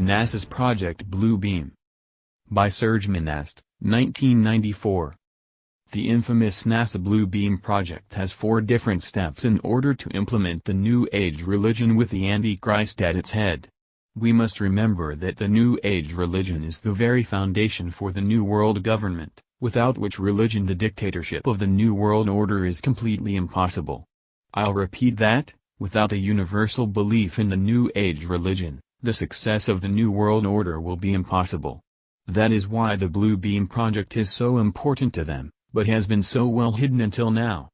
NASA's Project Blue Beam. By Serge Monast, 1994. The infamous NASA Blue Beam project has 4 different steps in order to implement the New Age religion with the Antichrist at its head. We must remember that the New Age religion is the very foundation for the New World government, without which religion the dictatorship of the New World Order is completely impossible. I'll repeat that, without a universal belief in the New Age religion, the success of the New World Order will be impossible. That is why the Blue Beam project is so important to them, but has been so well hidden until now.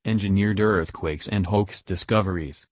Engineered earthquakes and hoax discoveries.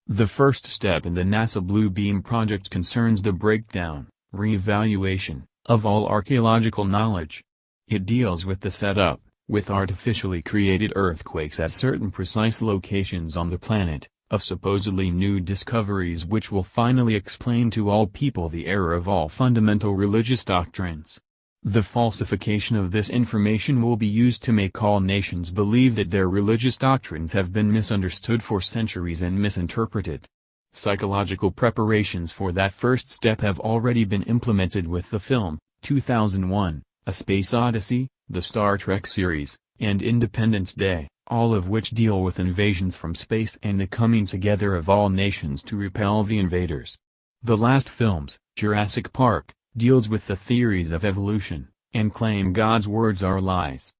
The first step in the NASA Blue Beam project concerns the breakdown, re-evaluation, of all archaeological knowledge. It deals with the setup, with artificially created earthquakes at certain precise locations on the planet, of supposedly new discoveries which will finally explain to all people the error of all fundamental religious doctrines. The falsification of this information will be used to make all nations believe that their religious doctrines have been misunderstood for centuries and misinterpreted. Psychological preparations for that first step have already been implemented with the film, 2001, A Space Odyssey, the Star Trek series, and Independence Day, all of which deal with invasions from space and the coming together of all nations to repel the invaders. The last films, Jurassic Park, deals with the theories of evolution, and claim God's words are lies.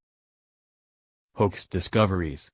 Hoax discoveries.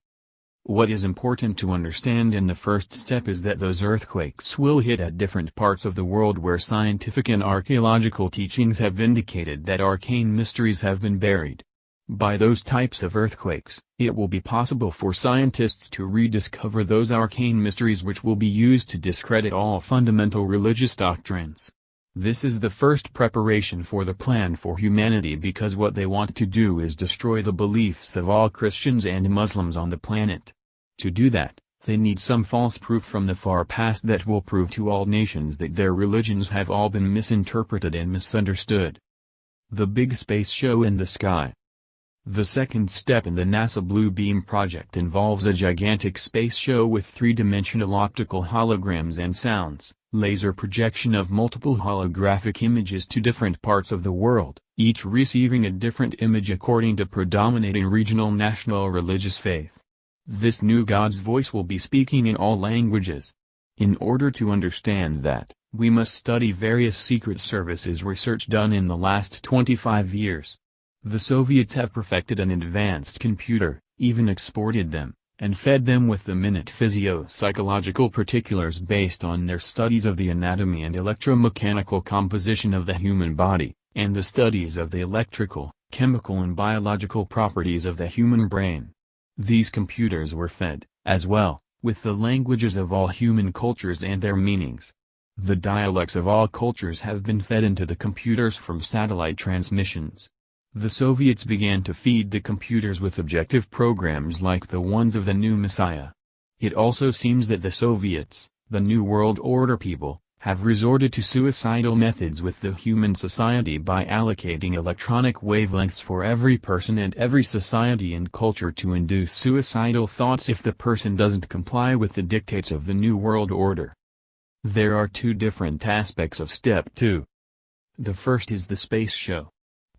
What is important to understand in the first step is that those earthquakes will hit at different parts of the world where scientific and archaeological teachings have indicated that arcane mysteries have been buried. By those types of earthquakes, it will be possible for scientists to rediscover those arcane mysteries which will be used to discredit all fundamental religious doctrines. This is the first preparation for the plan for humanity because what they want to do is destroy the beliefs of all Christians and Muslims on the planet. To do that, they need some false proof from the far past that will prove to all nations that their religions have all been misinterpreted and misunderstood. The big space show in the sky. The second step in the NASA Blue Beam project involves a gigantic space show with 3-dimensional optical holograms and sounds, laser projection of multiple holographic images to different parts of the world, each receiving a different image according to predominating regional national religious faith. This new God's voice will be speaking in all languages. In order to understand that, we must study various secret services research done in the last 25 years. The Soviets have perfected an advanced computer, even exported them, and fed them with the minute physio-psychological particulars based on their studies of the anatomy and electromechanical composition of the human body, and the studies of the electrical, chemical and biological properties of the human brain. These computers were fed, as well, with the languages of all human cultures and their meanings. The dialects of all cultures have been fed into the computers from satellite transmissions. The Soviets began to feed the computers with objective programs like the ones of the new Messiah. It also seems that the Soviets, the New World Order people, have resorted to suicidal methods with the human society by allocating electronic wavelengths for every person and every society and culture to induce suicidal thoughts if the person doesn't comply with the dictates of the New World Order. There are 2 different aspects of Step 2. The first is the space show.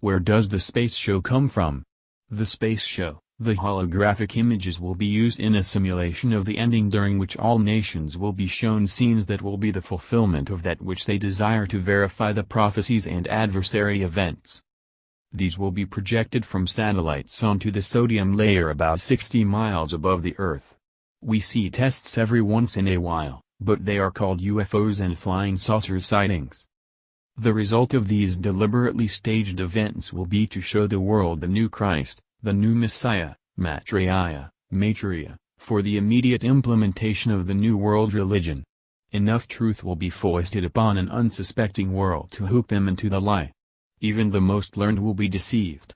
Where does the space show come from? The space show, the holographic images will be used in a simulation of the ending during which all nations will be shown scenes that will be the fulfillment of that which they desire to verify the prophecies and adversary events. These will be projected from satellites onto the sodium layer about 60 miles above the Earth. We see tests every once in a while, but they are called UFOs and flying saucer sightings. The result of these deliberately staged events will be to show the world the new Christ, the new Messiah, Maitreya, for the immediate implementation of the New World religion. Enough truth will be foisted upon an unsuspecting world to hook them into the lie. Even the most learned will be deceived.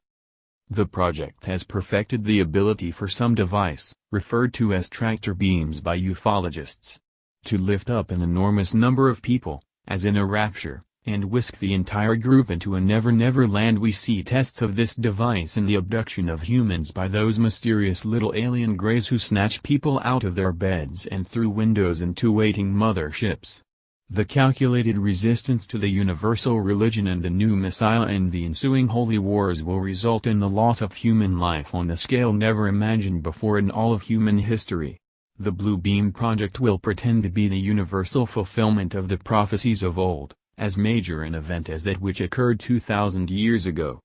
The project has perfected the ability for some device, referred to as tractor beams by ufologists, to lift up an enormous number of people, as in a rapture, and whisk the entire group into a never-never land. We see tests of this device in the abduction of humans by those mysterious little alien greys who snatch people out of their beds and through windows into waiting motherships. The calculated resistance to the universal religion and the new Messiah and the ensuing holy wars will result in the loss of human life on a scale never imagined before in all of human history. The Blue Beam Project will pretend to be the universal fulfillment of the prophecies of old, as major an event as that which occurred 2,000 years ago.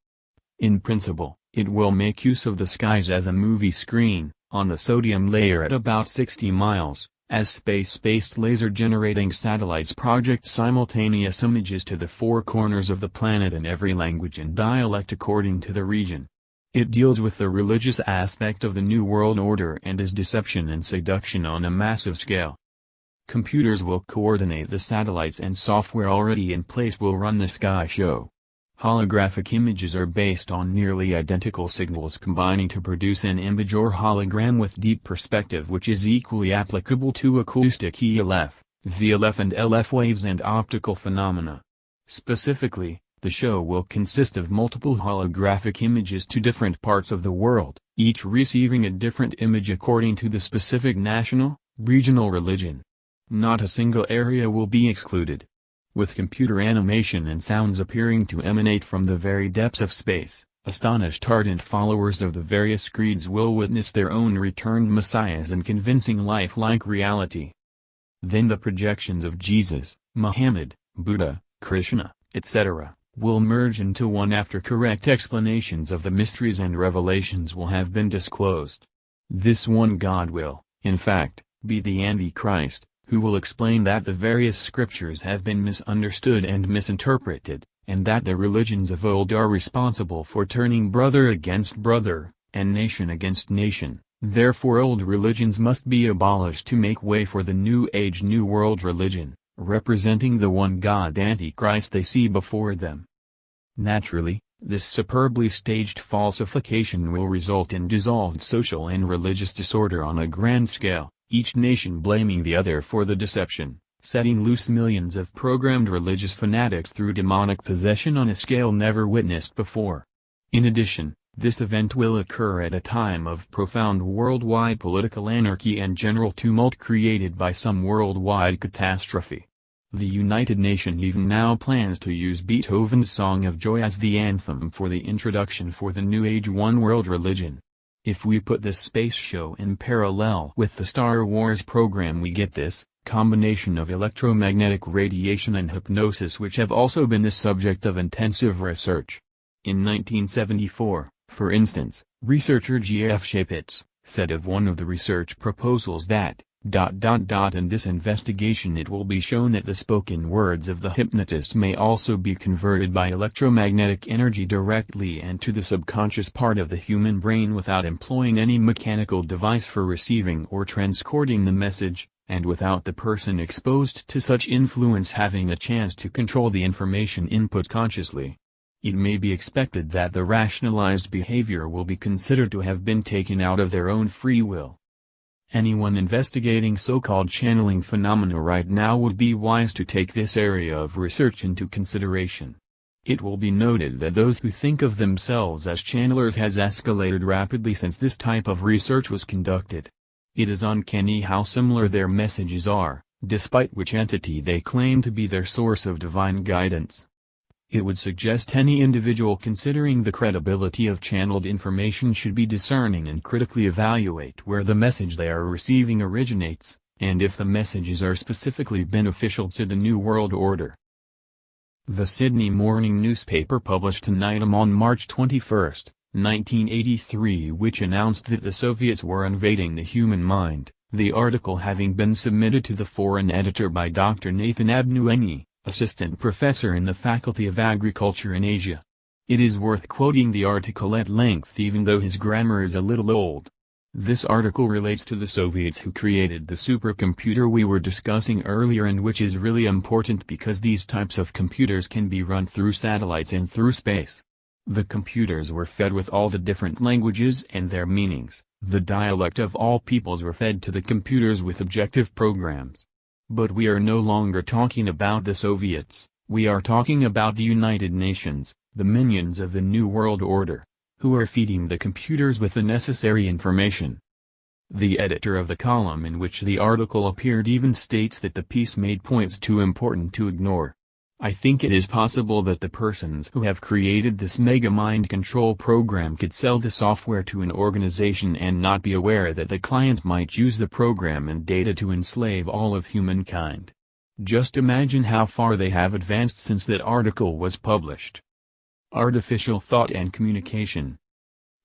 In principle, it will make use of the skies as a movie screen, on the sodium layer at about 60 miles. As space-based laser-generating satellites project simultaneous images to the four corners of the planet in every language and dialect according to the region. It deals with the religious aspect of the New World Order and is deception and seduction on a massive scale. Computers will coordinate the satellites and software already in place will run the sky show. Holographic images are based on nearly identical signals combining to produce an image or hologram with deep perspective which is equally applicable to acoustic ELF, VLF and LF waves and optical phenomena. Specifically, the show will consist of multiple holographic images to different parts of the world, each receiving a different image according to the specific national, regional religion. Not a single area will be excluded. With computer animation and sounds appearing to emanate from the very depths of space, astonished ardent followers of the various creeds will witness their own returned messiahs in convincing lifelike reality. Then the projections of Jesus, Muhammad, Buddha, Krishna, etc., will merge into one after correct explanations of the mysteries and revelations will have been disclosed. This one God will, in fact, be the Antichrist, who will explain that the various scriptures have been misunderstood and misinterpreted, and that the religions of old are responsible for turning brother against brother, and nation against nation. Therefore old religions must be abolished to make way for the New Age New World religion, representing the one God Antichrist they see before them. Naturally, this superbly staged falsification will result in dissolved social and religious disorder on a grand scale, each nation blaming the other for the deception, setting loose millions of programmed religious fanatics through demonic possession on a scale never witnessed before. In addition, this event will occur at a time of profound worldwide political anarchy and general tumult created by some worldwide catastrophe. The United Nations even now plans to use Beethoven's Song of Joy as the anthem for the introduction for the New Age One World religion. If we put this space show in parallel with the Star Wars program we get this combination of electromagnetic radiation and hypnosis which have also been the subject of intensive research. In 1974, for instance, researcher G.F. Shapitz said of one of the research proposals that, in this investigation it will be shown that the spoken words of the hypnotist may also be converted by electromagnetic energy directly into the subconscious part of the human brain without employing any mechanical device for receiving or transcoding the message, and without the person exposed to such influence having a chance to control the information input consciously. It may be expected that the rationalized behavior will be considered to have been taken out of their own free will. Anyone investigating so-called channeling phenomena right now would be wise to take this area of research into consideration. It will be noted that those who think of themselves as channelers has escalated rapidly since this type of research was conducted. It is uncanny how similar their messages are, despite which entity they claim to be their source of divine guidance. It would suggest any individual considering the credibility of channeled information should be discerning and critically evaluate where the message they are receiving originates, and if the messages are specifically beneficial to the New World Order. The Sydney Morning newspaper published an item on March 21, 1983 which announced that the Soviets were invading the human mind, the article having been submitted to the foreign editor by Dr. Nathan Abnoueni, assistant professor in the Faculty of Agriculture in Asia. It is worth quoting the article at length even though his grammar is a little old. This article relates to the Soviets who created the supercomputer we were discussing earlier and which is really important because these types of computers can be run through satellites and through space. The computers were fed with all the different languages and their meanings. The dialect of all peoples were fed to the computers with objective programs. But we are no longer talking about the Soviets, we are talking about the United Nations, the minions of the New World Order, who are feeding the computers with the necessary information. The editor of the column in which the article appeared even states that the piece made points too important to ignore. I think it is possible that the persons who have created this mega mind control program could sell the software to an organization and not be aware that the client might use the program and data to enslave all of humankind. Just imagine how far they have advanced since that article was published. Artificial thought and communication.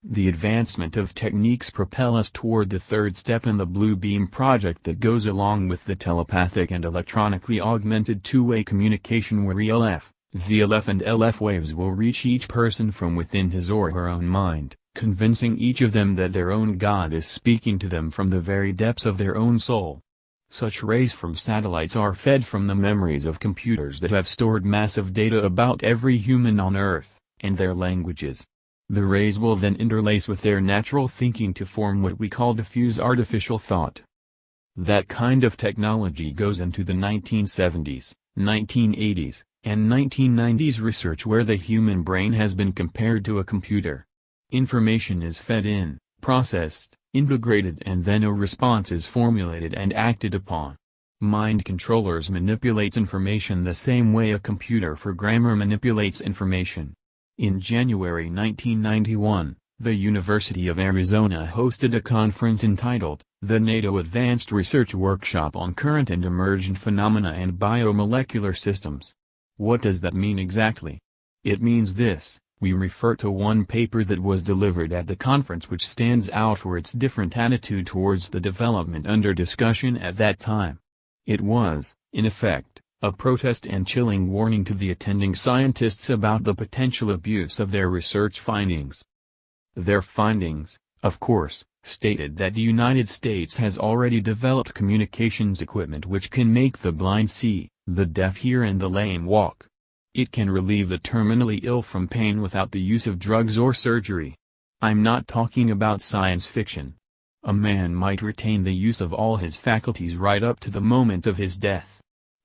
The advancement of techniques propel us toward the third step in the Blue Beam project that goes along with the telepathic and electronically augmented two-way communication where ELF, VLF and LF waves will reach each person from within his or her own mind, convincing each of them that their own God is speaking to them from the very depths of their own soul. Such rays from satellites are fed from the memories of computers that have stored massive data about every human on Earth, and their languages. The rays will then interlace with their natural thinking to form what we call diffuse artificial thought. That kind of technology goes into the 1970s, 1980s, and 1990s research where the human brain has been compared to a computer. Information is fed in, processed, integrated, and then a response is formulated and acted upon. Mind controllers manipulates information the same way a computer for grammar manipulates information. In January 1991, the University of Arizona hosted a conference entitled, The NATO Advanced Research Workshop on Current and Emergent Phenomena and Biomolecular Systems. What does that mean exactly? It means this: we refer to one paper that was delivered at the conference which stands out for its different attitude towards the development under discussion at that time. It was, in effect, a protest and chilling warning to the attending scientists about the potential abuse of their research findings. Their findings, of course, stated that the United States has already developed communications equipment which can make the blind see, the deaf hear and the lame walk. It can relieve the terminally ill from pain without the use of drugs or surgery. I'm not talking about science fiction. A man might retain the use of all his faculties right up to the moment of his death.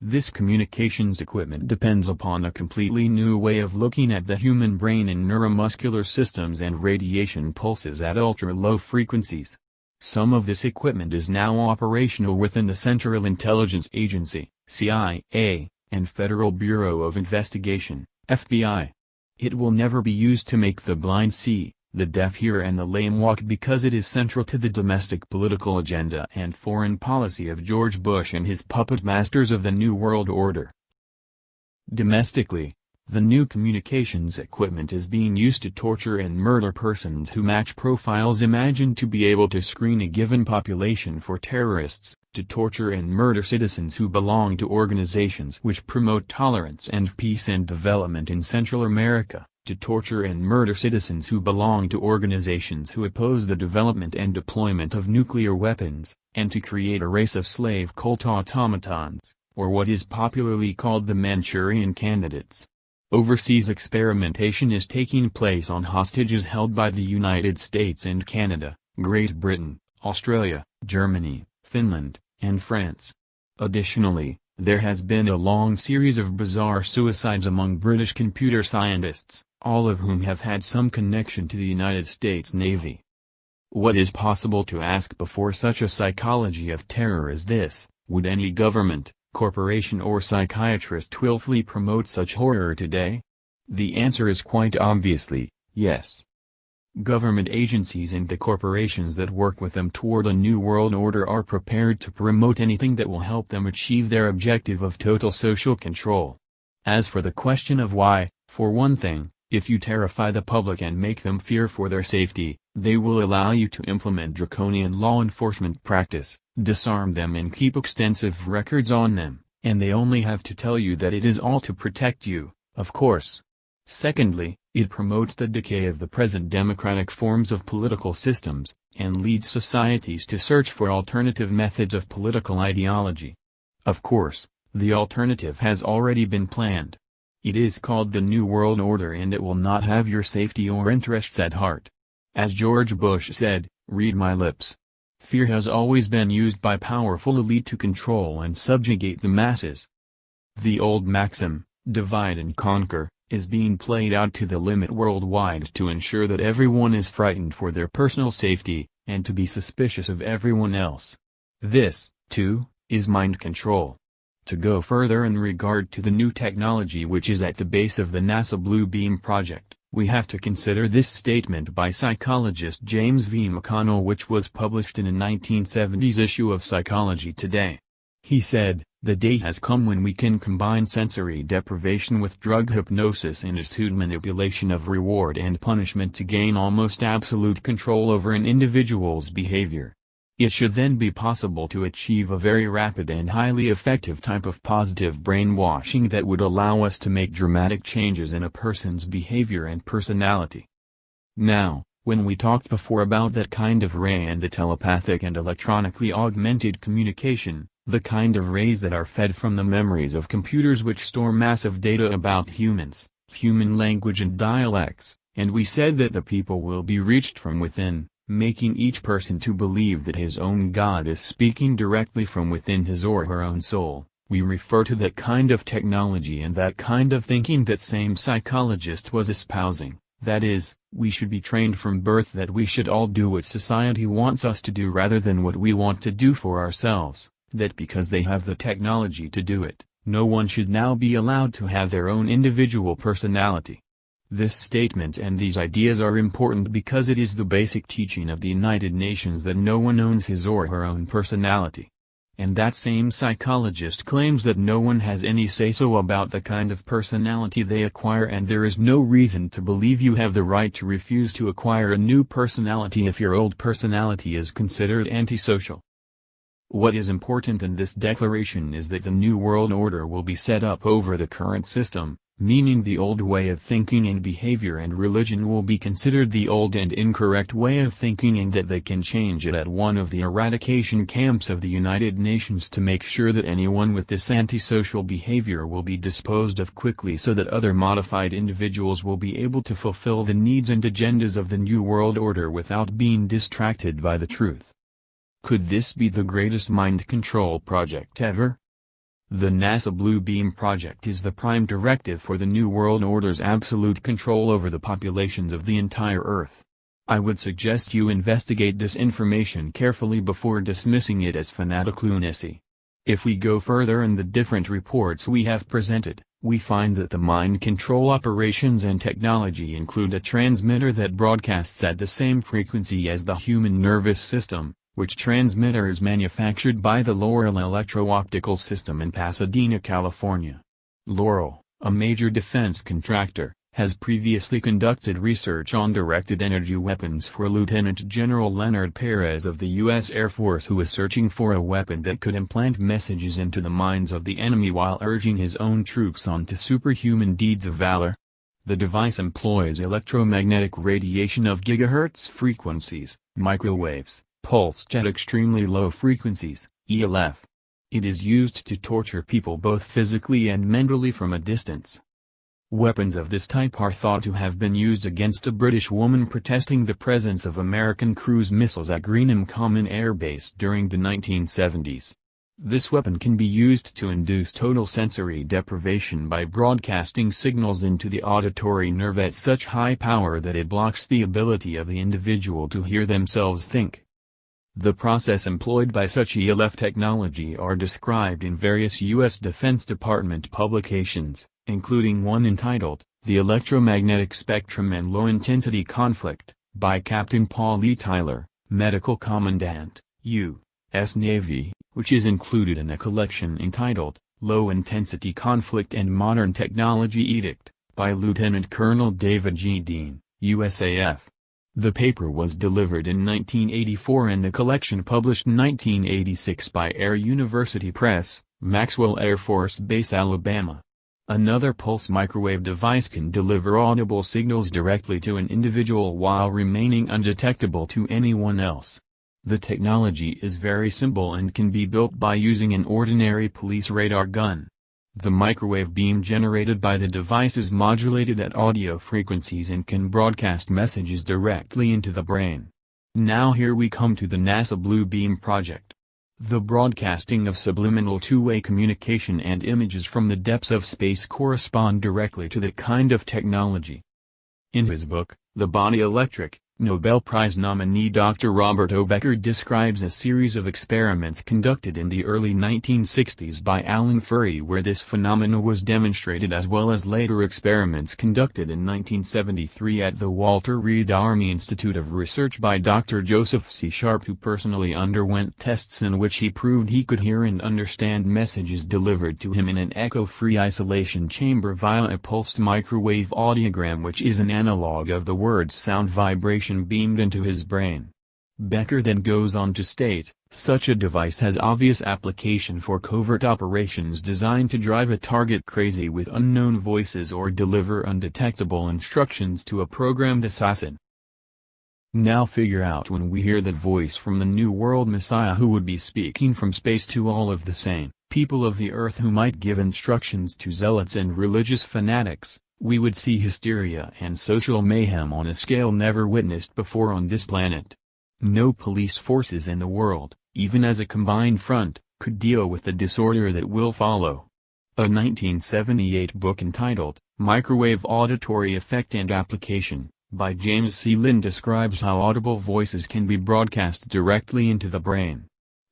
This communications equipment depends upon a completely new way of looking at the human brain in neuromuscular systems and radiation pulses at ultra-low frequencies. Some of this equipment is now operational within the Central Intelligence Agency, CIA, and Federal Bureau of Investigation, FBI. It will never be used to make the blind see, the deaf hear and the lame walk because it is central to the domestic political agenda and foreign policy of George Bush and his puppet masters of the New World Order. Domestically, the new communications equipment is being used to torture and murder persons who match profiles imagined to be able to screen a given population for terrorists, to torture and murder citizens who belong to organizations which promote tolerance and peace and development in Central America, to torture and murder citizens who belong to organizations who oppose the development and deployment of nuclear weapons, and to create a race of slave cult automatons, or what is popularly called the Manchurian candidates. Overseas experimentation is taking place on hostages held by the United States and Canada, Great Britain, Australia, Germany, Finland, and France. Additionally, there has been a long series of bizarre suicides among British computer scientists, all of whom have had some connection to the United States Navy. What is possible to ask before such a psychology of terror as this? Would any government, corporation or psychiatrist willfully promote such horror today? The answer is quite obviously, yes. Government agencies and the corporations that work with them toward a new world order are prepared to promote anything that will help them achieve their objective of total social control. As for the question of why, for one thing, if you terrify the public and make them fear for their safety, they will allow you to implement draconian law enforcement practice, disarm them and keep extensive records on them, and they only have to tell you that it is all to protect you, of course. Secondly, it promotes the decay of the present democratic forms of political systems, and leads societies to search for alternative methods of political ideology. Of course, the alternative has already been planned. It is called the New World Order and it will not have your safety or interests at heart. As George Bush said, read my lips. Fear has always been used by powerful elite to control and subjugate the masses. The old maxim, divide and conquer, is being played out to the limit worldwide to ensure that everyone is frightened for their personal safety, and to be suspicious of everyone else. This, too, is mind control. To go further in regard to the new technology which is at the base of the NASA Blue Beam project, we have to consider this statement by psychologist James V. McConnell, which was published in a 1970s issue of Psychology Today. He said, "The day has come when we can combine sensory deprivation with drug hypnosis and astute manipulation of reward and punishment to gain almost absolute control over an individual's behavior. It should then be possible to achieve a very rapid and highly effective type of positive brainwashing that would allow us to make dramatic changes in a person's behavior and personality." Now, when we talked before about that kind of ray and the telepathic and electronically augmented communication, the kind of rays that are fed from the memories of computers which store massive data about humans, human language and dialects, and we said that the people will be reached from within, making each person to believe that his own God is speaking directly from within his or her own soul, we refer to that kind of technology and that kind of thinking that same psychologist was espousing, that is, we should be trained from birth that we should all do what society wants us to do rather than what we want to do for ourselves, that because they have the technology to do it, no one should now be allowed to have their own individual personality. This statement and these ideas are important because it is the basic teaching of the United Nations that no one owns his or her own personality. And that same psychologist claims that no one has any say-so about the kind of personality they acquire, and there is no reason to believe you have the right to refuse to acquire a new personality if your old personality is considered antisocial. What is important in this declaration is that the New World Order will be set up over the current system, meaning the old way of thinking and behavior and religion will be considered the old and incorrect way of thinking, and that they can change it at one of the eradication camps of the United Nations to make sure that anyone with this antisocial behavior will be disposed of quickly so that other modified individuals will be able to fulfill the needs and agendas of the New World Order without being distracted by the truth. Could this be the greatest mind control project ever? The NASA Blue Beam project is the prime directive for the New World Order's absolute control over the populations of the entire Earth. I would suggest you investigate this information carefully before dismissing it as fanatical lunacy. If we go further in the different reports we have presented, we find that the mind control operations and technology include a transmitter that broadcasts at the same frequency as the human nervous system, which transmitter is manufactured by the Laurel Electro-Optical System in Pasadena, California. Laurel, a major defense contractor, has previously conducted research on directed energy weapons for Lieutenant General Leonard Perez of the U.S. Air Force, who was searching for a weapon that could implant messages into the minds of the enemy while urging his own troops on to superhuman deeds of valor. The device employs electromagnetic radiation of gigahertz frequencies, microwaves, pulsed at extremely low frequencies, ELF. It is used to torture people both physically and mentally from a distance. Weapons of this type are thought to have been used against a British woman protesting the presence of American cruise missiles at Greenham Common Air Base during the 1970s. This weapon can be used to induce total sensory deprivation by broadcasting signals into the auditory nerve at such high power that it blocks the ability of the individual to hear themselves think. The process employed by such ELF technology are described in various U.S. Defense Department publications, including one entitled, The Electromagnetic Spectrum and Low-Intensity Conflict, by Captain Paul E. Tyler, Medical Commandant, U.S. Navy, which is included in a collection entitled, Low-Intensity Conflict and Modern Technology Edict, by Lieutenant Colonel David G. Dean, USAF. The paper was delivered in 1984 and the collection published in 1986 by Air University Press, Maxwell Air Force Base, Alabama. Another pulse microwave device can deliver audible signals directly to an individual while remaining undetectable to anyone else. The technology is very simple and can be built by using an ordinary police radar gun. The microwave beam generated by the device is modulated at audio frequencies and can broadcast messages directly into the brain. Now here we come to the NASA Blue Beam project. The broadcasting of subliminal two-way communication and images from the depths of space correspond directly to that kind of technology. In his book, The Body Electric, Nobel Prize nominee Dr. Robert O. Becker describes a series of experiments conducted in the early 1960s by Alan Furey where this phenomena was demonstrated, as well as later experiments conducted in 1973 at the Walter Reed Army Institute of Research by Dr. Joseph C. Sharp, who personally underwent tests in which he proved he could hear and understand messages delivered to him in an echo-free isolation chamber via a pulsed microwave audiogram, which is an analog of the word's sound vibration beamed into his brain. Becker then goes on to state, such a device has obvious application for covert operations designed to drive a target crazy with unknown voices or deliver undetectable instructions to a programmed assassin. Now figure out, when we hear that voice from the New World Messiah who would be speaking from space to all of the sane people of the earth who might give instructions to zealots and religious fanatics, we would see hysteria and social mayhem on a scale never witnessed before on this planet. No police forces in the world, even as a combined front, could deal with the disorder that will follow. A 1978 book entitled, Microwave Auditory Effect and Application, by James C. Lynn describes how audible voices can be broadcast directly into the brain.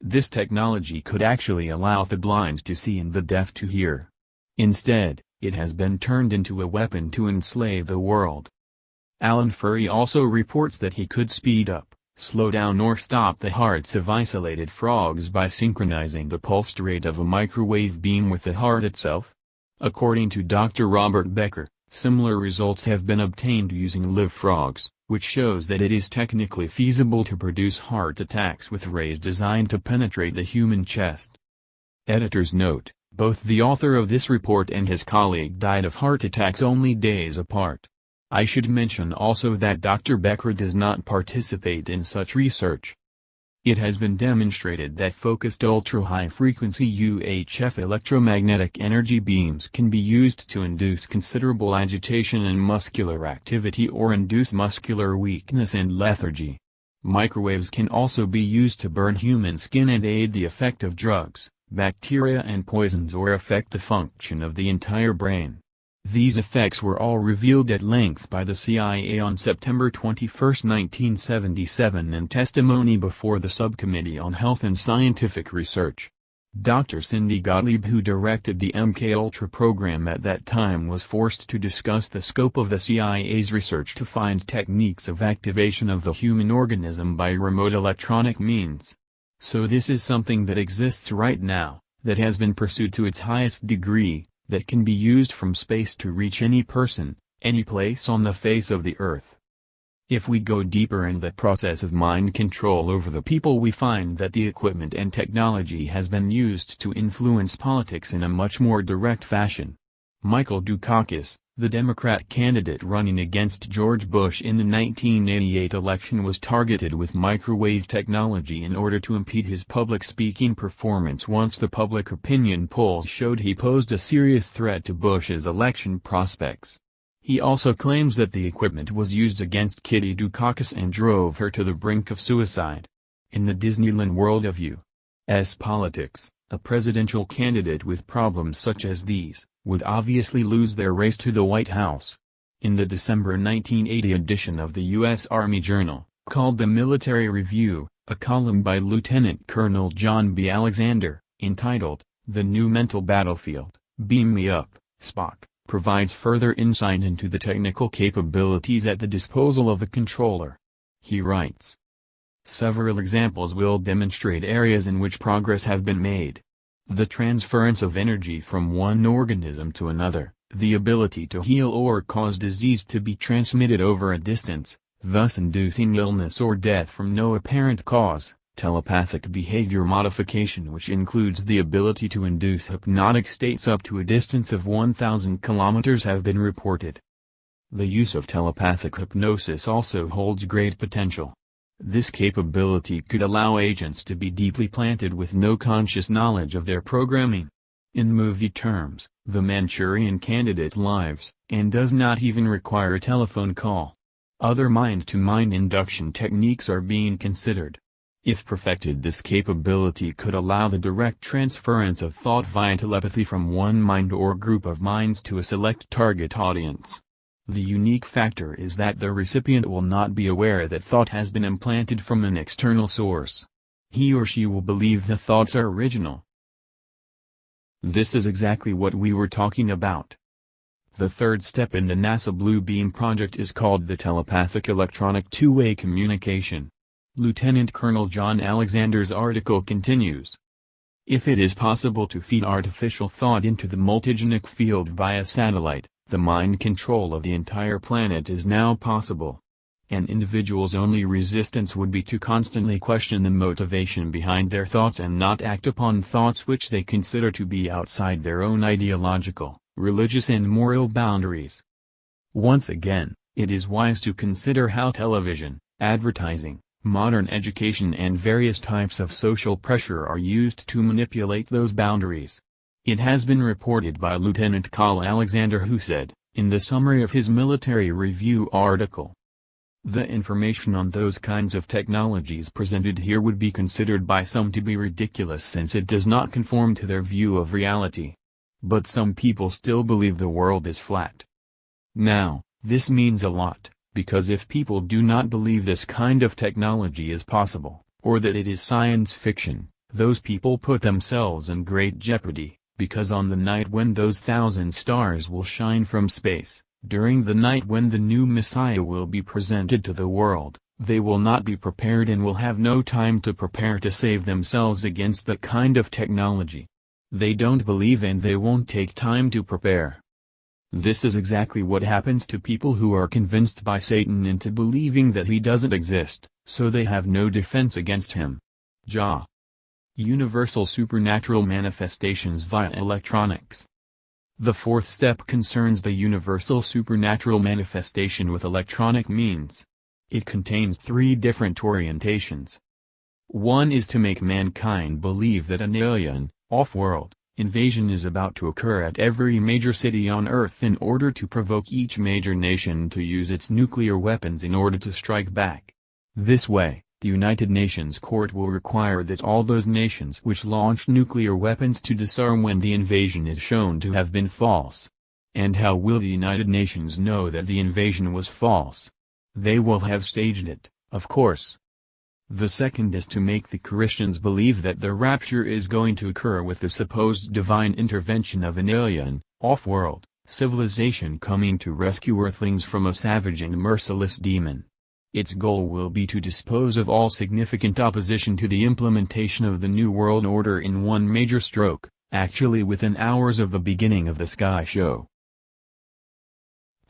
This technology could actually allow the blind to see and the deaf to hear. Instead, it has been turned into a weapon to enslave the world. Alan Furey also reports that he could speed up, slow down or stop the hearts of isolated frogs by synchronizing the pulsed rate of a microwave beam with the heart itself. According to Dr. Robert Becker, similar results have been obtained using live frogs, which shows that it is technically feasible to produce heart attacks with rays designed to penetrate the human chest. Editor's note: both the author of this report and his colleague died of heart attacks only days apart. I should mention also that Dr. Becker does not participate in such research. It has been demonstrated that focused ultra-high-frequency UHF electromagnetic energy beams can be used to induce considerable agitation and muscular activity or induce muscular weakness and lethargy. Microwaves can also be used to burn human skin and aid the effect of drugs, bacteria and poisons, or affect the function of the entire brain. These effects were all revealed at length by the CIA on September 21, 1977 in testimony before the Subcommittee on Health and Scientific Research. Dr. Cindy Gottlieb, who directed the MKUltra program at that time, was forced to discuss the scope of the CIA's research to find techniques of activation of the human organism by remote electronic means. So this is something that exists right now, that has been pursued to its highest degree, that can be used from space to reach any person, any place on the face of the earth. If we go deeper in the process of mind control over the people, we find that the equipment and technology has been used to influence politics in a much more direct fashion. Michael Dukakis, the Democrat candidate running against George Bush in the 1988 election, was targeted with microwave technology in order to impede his public speaking performance once the public opinion polls showed he posed a serious threat to Bush's election prospects. He also claims that the equipment was used against Kitty Dukakis and drove her to the brink of suicide. In the Disneyland world of U.S. politics, a presidential candidate with problems such as these would obviously lose their race to the White House. In the December 1980 edition of the U.S. Army Journal, called the Military Review, a column by Lieutenant Colonel John B. Alexander, entitled, "The New Mental Battlefield, Beam Me Up, Spock," provides further insight into the technical capabilities at the disposal of the controller. He writes, "Several examples will demonstrate areas in which progress have been made. The transference of energy from one organism to another, the ability to heal or cause disease to be transmitted over a distance, thus inducing illness or death from no apparent cause, telepathic behavior modification, which includes the ability to induce hypnotic states up to a distance of 1,000 kilometers, have been reported. The use of telepathic hypnosis also holds great potential. This capability could allow agents to be deeply planted with no conscious knowledge of their programming. In movie terms, the Manchurian Candidate lives, and does not even require a telephone call. Other mind-to-mind induction techniques are being considered. If perfected, this capability could allow the direct transference of thought via telepathy from one mind or group of minds to a select target audience. The unique factor is that the recipient will not be aware that thought has been implanted from an external source. He or she will believe the thoughts are original. This is exactly what we were talking about. The third step in the NASA Blue Beam project is called the telepathic electronic two-way communication. Lieutenant Colonel John Alexander's article continues. If it is possible to feed artificial thought into the multigenic field via satellite, the mind control of the entire planet is now possible. An individual's only resistance would be to constantly question the motivation behind their thoughts and not act upon thoughts which they consider to be outside their own ideological, religious and moral boundaries. Once again, it is wise to consider how television, advertising, modern education and various types of social pressure are used to manipulate those boundaries. It has been reported by Lieutenant Colonel Alexander who said, in the summary of his Military Review article, the information on those kinds of technologies presented here would be considered by some to be ridiculous since it does not conform to their view of reality. But some people still believe the world is flat. Now, this means a lot, because if people do not believe this kind of technology is possible, or that it is science fiction, those people put themselves in great jeopardy, because on the night when those 1,000 stars will shine from space, during the night when the new Messiah will be presented to the world, they will not be prepared and will have no time to prepare to save themselves against that kind of technology. They don't believe and they won't take time to prepare. This is exactly what happens to people who are convinced by Satan into believing that he doesn't exist, so they have no defense against him. Jah. Universal supernatural manifestations via electronics. The fourth step concerns the universal supernatural manifestation with electronic means. It contains three different orientations. One is to make mankind believe that an alien, off-world, invasion is about to occur at every major city on Earth in order to provoke each major nation to use its nuclear weapons in order to strike back. This way, the United Nations Court will require that all those nations which launch nuclear weapons to disarm when the invasion is shown to have been false. And how will the United Nations know that the invasion was false? They will have staged it, of course. The second is to make the Christians believe that the rapture is going to occur with the supposed divine intervention of an alien, off-world, civilization coming to rescue Earthlings from a savage and merciless demon. Its goal will be to dispose of all significant opposition to the implementation of the New World Order in one major stroke, actually within hours of the beginning of the Sky Show.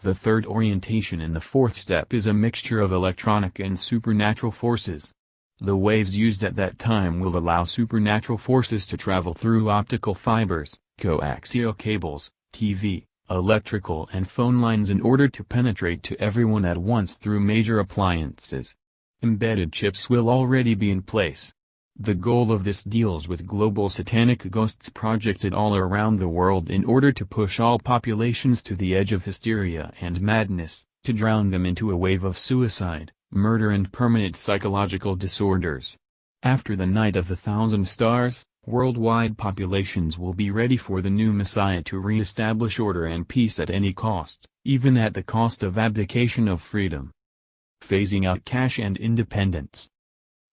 The third orientation in the fourth step is a mixture of electronic and supernatural forces. The waves used at that time will allow supernatural forces to travel through optical fibers, coaxial cables, TV, electrical and phone lines in order to penetrate to everyone at once through major appliances. Embedded chips will already be in place. The goal of this deals with global satanic ghosts projected all around the world in order to push all populations to the edge of hysteria and madness, to drown them into a wave of suicide, murder and permanent psychological disorders. After the night of the 1,000 stars, worldwide populations will be ready for the new Messiah to re-establish order and peace at any cost, even at the cost of abdication of freedom. Phasing out cash and independence.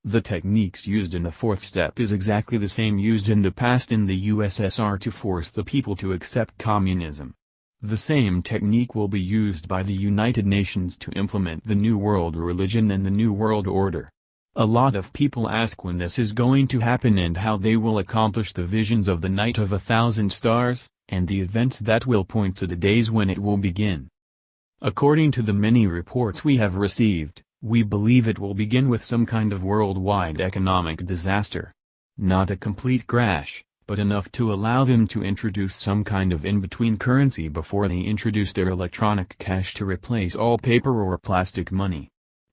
The techniques used in the fourth step is exactly the same used in the past in the USSR to force the people to accept communism. The same technique will be used by the United Nations to implement the New World Religion and the New World Order. A lot of people ask when this is going to happen and how they will accomplish the visions of the night of 1,000 stars, and the events that will point to the days when it will begin. According to the many reports we have received, we believe it will begin with some kind of worldwide economic disaster. Not a complete crash, but enough to allow them to introduce some kind of in-between currency before they introduce their electronic cash to replace all paper or plastic money.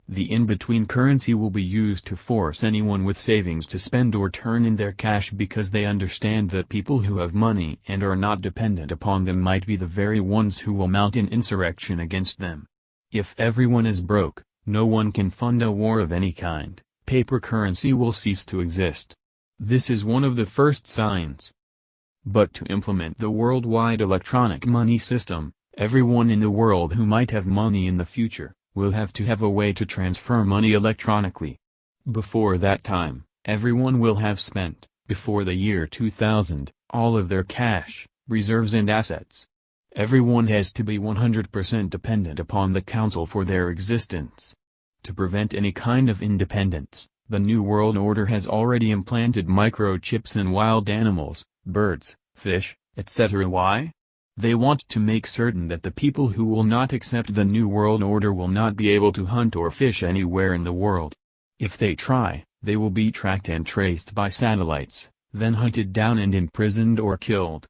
The in-between currency will be used to force anyone with savings to spend or turn in their cash because they understand that people who have money and are not dependent upon them might be the very ones who will mount an insurrection against them. If everyone is broke, no one can fund a war of any kind, paper currency will cease to exist. This is one of the first signs. But to implement the worldwide electronic money system, Everyone in the world who might have money in the future, will have to have a way to transfer money electronically. Before that time, everyone will have spent, before the year 2000, all of their cash, reserves and assets. Everyone has to be 100% dependent upon the council for their existence. To prevent any kind of independence, the New World Order has already implanted microchips in wild animals, birds, fish, etc. Why? They want to make certain that the people who will not accept the New World Order will not be able to hunt or fish anywhere in the world. If they try, they will be tracked and traced by satellites, then hunted down and imprisoned or killed.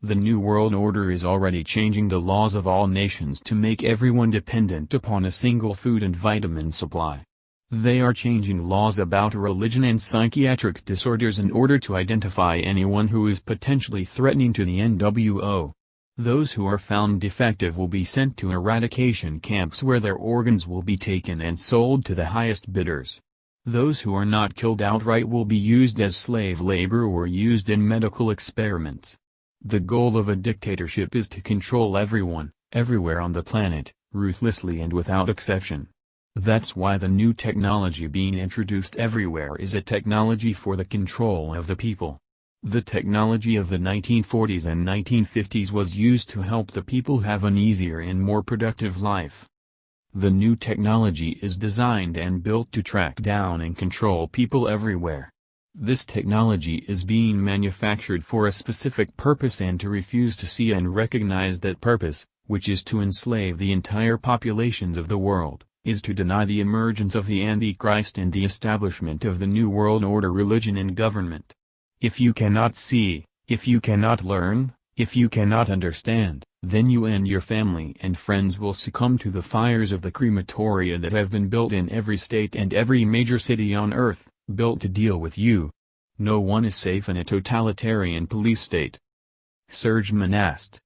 The New World Order is already changing the laws of all nations to make everyone dependent upon a single food and vitamin supply. They are changing laws about religion and psychiatric disorders in order to identify anyone who is potentially threatening to the NWO. Those who are found defective will be sent to eradication camps where their organs will be taken and sold to the highest bidders. Those who are not killed outright will be used as slave labor or used in medical experiments. The goal of a dictatorship is to control everyone, everywhere on the planet, ruthlessly and without exception. That's why the new technology being introduced everywhere is a technology for the control of the people. The technology of the 1940s and 1950s was used to help the people have an easier and more productive life. The new technology is designed and built to track down and control people everywhere. This technology is being manufactured for a specific purpose, and to refuse to see and recognize that purpose, which is to enslave the entire populations of the world, is to deny the emergence of the Antichrist and the establishment of the New World Order religion and government. If you cannot see, if you cannot learn, if you cannot understand, then you and your family and friends will succumb to the fires of the crematoria that have been built in every state and every major city on earth, built to deal with you. No one is safe in a totalitarian police state. Surgeman asked.